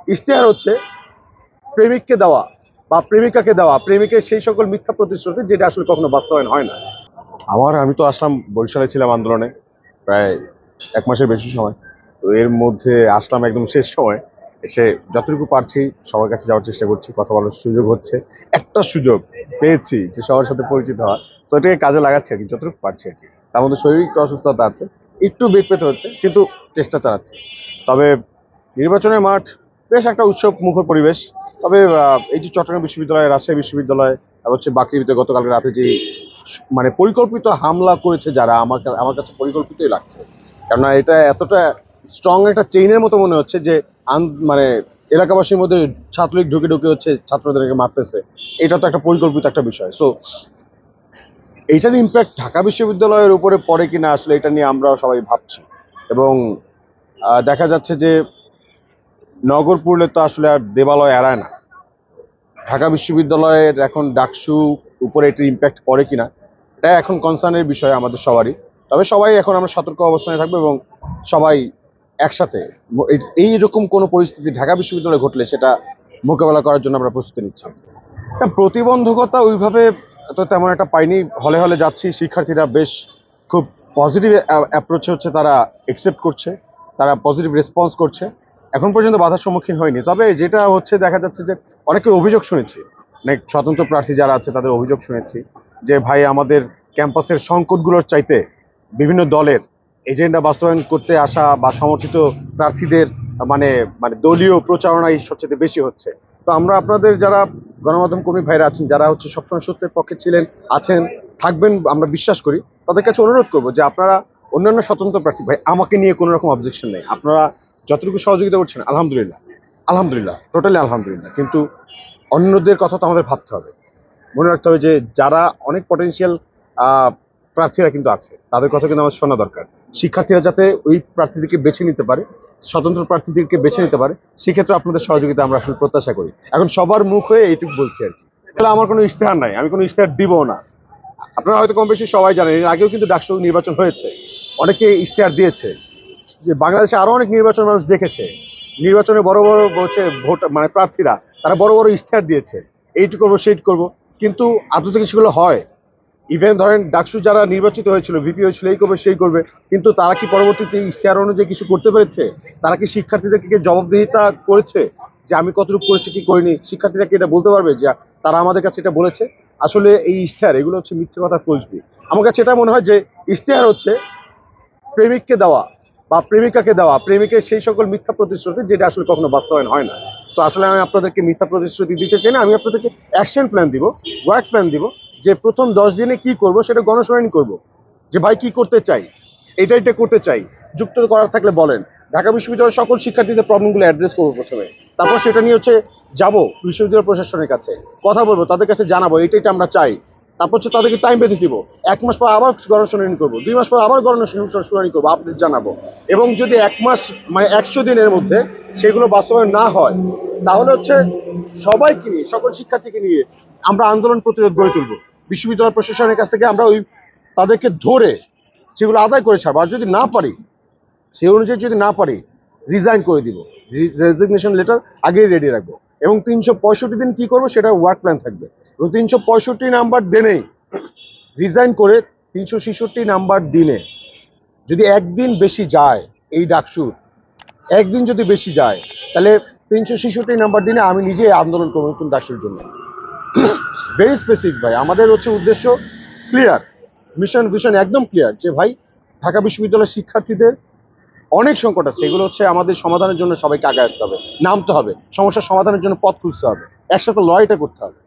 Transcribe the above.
ইশতেহার হচ্ছে প্রেমিককে দেওয়া বা প্রেমিকাকে দেওয়া প্রেমিকের সেই সকল মিথ্যা প্রতিশ্রুতি যেটা আসলে কখনো বাস্তবায়ন হয় না। আমি তো আসলাম, বরিশালে ছিলাম আন্দোলনে প্রায় 1 মাসের বেশি সময়। তো এর মধ্যে আসলাম একদম শেষ সময়, এসে যতটুকু পারছি সবার কাছে যাওয়ার চেষ্টা করছি, কথা বলার সুযোগ হচ্ছে। একটা সুযোগ পেয়েছি যে সবার সাথে পরিচিত হওয়ার, তো এটাকে কাজে লাগাচ্ছি আর কি, যতটুকু পারছি আর কি। তার মধ্যে শারীরিক একটু অসুস্থতা আছে, একটু বেগ পেতে হচ্ছে, কিন্তু চেষ্টা চালাচ্ছি। তবে নির্বাচনের মাঠ বেশ একটা উৎসব মুখর পরিবেশ। তবে এই যে চট্টগ্রাম বিশ্ববিদ্যালয়, রাজশাহী বিশ্ববিদ্যালয়, আর হচ্ছে বাকৃবিতে গতকাল রাতে যে মানে পরিকল্পিত হামলা করেছে যারা, আমার কাছে পরিকল্পিতই লাগছে। কেননা এটা এতটা স্ট্রং একটা চেইনের মতো মনে হচ্ছে যে মানে এলাকাবাসীর মধ্যে ছাত্রলীগ ঢুকে ঢুকে হচ্ছে ছাত্রদেরকে মারতেছে। এটা তো একটা পরিকল্পিত একটা বিষয়। সো এইটার ইম্প্যাক্ট ঢাকা বিশ্ববিদ্যালয়ের উপরে পড়ে কিনা আসলে এটা নিয়ে আমরা সবাই ভাবছি। এবং দেখা যাচ্ছে যে নগর পড়লে তো আসলে আর দেবালয় এড়ায় না। ঢাকা বিশ্ববিদ্যালয়ের এখন ডাকসু উপরে এটির ইম্প্যাক্ট পড়ে কিনা এটা এখন কনসার্নের বিষয় আমাদের সবারই। তবে সবাই এখন আমরা সতর্ক অবস্থানে থাকবো এবং সবাই একসাথে এইরকম কোনো পরিস্থিতি ঢাকা বিশ্ববিদ্যালয়ে ঘটলে সেটা মোকাবেলা করার জন্য আমরা প্রস্তুতি নিচ্ছি। প্রতিবন্ধকতা ওইভাবে তো তেমন একটা পাইনি। হলে হলে যাচ্ছি, শিক্ষার্থীরা বেশ খুব পজিটিভ অ্যাপ্রোচে হচ্ছে, তারা একসেপ্ট করছে, তারা পজিটিভ রেসপন্স করছে। এখন পর্যন্ত বাধার সম্মুখীন হয়নি। তবে যেটা হচ্ছে দেখা যাচ্ছে যে অনেকের অভিযোগ শুনেছি, অনেক স্বতন্ত্র প্রার্থী যারা আছে তাদের অভিযোগ শুনেছি যে ভাই আমাদের ক্যাম্পাসের সংকটগুলোর চাইতে বিভিন্ন দলের এজেন্ডা বাস্তবায়ন করতে আসা বা সমর্থিত প্রার্থীদের মানে মানে দলীয় প্রচারণাই সবচেয়ে বেশি হচ্ছে। তো আমরা আপনাদের যারা গণমাধ্যম কর্মী ভাইরা আছেন, যারা হচ্ছে সবসময় সত্যের পক্ষে ছিলেন, আছেন, থাকবেন, আমরা বিশ্বাস করি, তাদের কাছে অনুরোধ করবো যে আপনারা অন্যান্য স্বতন্ত্র প্রার্থী ভাই, আমাকে নিয়ে কোনো রকম অবজেকশন নেই, আপনারা যতটুকু সহযোগিতা করছেন আলহামদুলিল্লাহ, আলহামদুলিল্লাহ, টোটালি আলহামদুলিল্লাহ। কিন্তু অন্যদের কথা তো আমাদের ভাবতে হবে, মনে রাখতে হবে যে যারা অনেক পটেনশিয়াল প্রার্থীরা কিন্তু আছে, তাদের কথা কিন্তু আমাদের শোনা দরকার। শিক্ষার্থীরা যাতে ওই প্রার্থীদেরকে বেছে নিতে পারে, স্বতন্ত্র প্রার্থীদেরকে বেছে নিতে পারে, সেক্ষেত্রে আপনাদের সহযোগিতা আমরা আসলে প্রত্যাশা করি। এখন সবার মুখ হয়ে এইটুকু বলছি আর কি। তাহলে আমার কোনো ইশতেহার নাই, আমি কোনো ইশতেহার দিবও না। আপনারা হয়তো কম বেশি সবাই জানেন, এর আগেও কিন্তু ডাকসু নির্বাচন হয়েছে, অনেকে ইশতেহার দিয়েছে। যে বাংলাদেশে আরো অনেক নির্বাচন মানুষ দেখেছে, নির্বাচনে বড় বড় হচ্ছে ভোট মানে প্রার্থীরা তারা বড় বড় ইশতেহার দিয়েছে, এইটু করবো সেইটু করবো, কিন্তু আদৌ থেকে সেগুলো হয়? ইভেন ধরেন ডাকসু যারা নির্বাচিত হয়েছিল, ভিপি হয়েছিল, এই করবে সেই করবে, কিন্তু তারা কি পরবর্তীতে ইশতেহার অনুযায়ী কিছু করতে পেরেছে? তারা কি শিক্ষার্থীদেরকে জবাবদিহিতা করেছে যে আমি কতটুকু করেছি কি করিনি? শিক্ষার্থীরা কি এটা বলতে পারবে যে তারা আমাদের কাছে এটা বলেছে? আসলে এই ইশতেহার এগুলো হচ্ছে মিথ্যে কথা ফলসবি। আমার কাছে এটা মনে হয় যে ইশতেহার হচ্ছে প্রেমিককে দেওয়া বা প্রেমিকাকে দেওয়া প্রেমিকের সেই সকল মিথ্যা প্রতিশ্রুতি যেটা আসলে কখনো বাস্তবায়ন হয় না। তো আসলে আমি আপনাদেরকে মিথ্যা প্রতিশ্রুতি দিতে চাই না, আমি আপনাদেরকে অ্যাকশন প্ল্যান দিব, ওয়ার্ক প্ল্যান দিব, যে প্রথম 10 দিনে কি করব সেটা গণশুনানি করব, যে ভাই কি করতে চাই, এটা করতে চাই, যুক্ত করার থাকলে বলেন। ঢাকা বিশ্ববিদ্যালয়ের সকল শিক্ষার্থীদের প্রবলেমগুলো অ্যাড্রেস করবো প্রথমে, তারপর সেটা নিয়ে হচ্ছে যাবো বিশ্ববিদ্যালয় প্রশাসনের কাছে, কথা বলবো, তাদের কাছে জানাবো এটা আমরা চাই। তারপর হচ্ছে তাদেরকে টাইম বেঁধে দিব, 1 মাস পর আবার গণশুনানি করবো, 2 মাস পর আবার গণশুনানি করবো, আপডেট জানাবো। এবং যদি 1 মাস মানে 100 দিনের মধ্যে সেগুলো বাস্তবায়ন না হয়, তাহলে হচ্ছে সবাইকে নিয়ে, সকল শিক্ষার্থীকে নিয়ে আমরা আন্দোলন প্রতিরোধ গড়ে তুলবো। বিশ্ববিদ্যালয় প্রশাসনের কাছ থেকে আমরা তাদেরকে ধরে সেগুলো আদায় করে ছাড়বো। আর যদি না পারি, সেই অনুযায়ী যদি না পারি, রিজাইন করে দিব, রেজিগনেশন লেটার আগেই রেডি রাখবো। এবং 365 দিন কি করবো সেটা ওয়ার্ক প্ল্যান থাকবে। এবং 365 নাম্বার দিনেই রিজাইন করে 366 নাম্বার দিনে যদি একদিন বেশি যায়, এই ডাকসুর একদিন যদি বেশি যায়, তাহলে 366 নাম্বার দিনে আমি নিজে আন্দোলন করবো নতুন ডাকসুর জন্য। ভেরি স্পেসিফিক ভাই, আমাদের হচ্ছে উদ্দেশ্য ক্লিয়ার, মিশন ভিশন একদম ক্লিয়ার, যে ভাই ঢাকা বিশ্ববিদ্যালয়ের শিক্ষার্থীদের অনেক সংকট আছে, এগুলো হচ্ছে আমাদের সমাধানের জন্য সবাইকে আগে আসতে হবে, নামতে হবে, সমস্যার সমাধানের জন্য পথ খুঁজতে হবে, একসাথে লড়াইটা করতে হবে।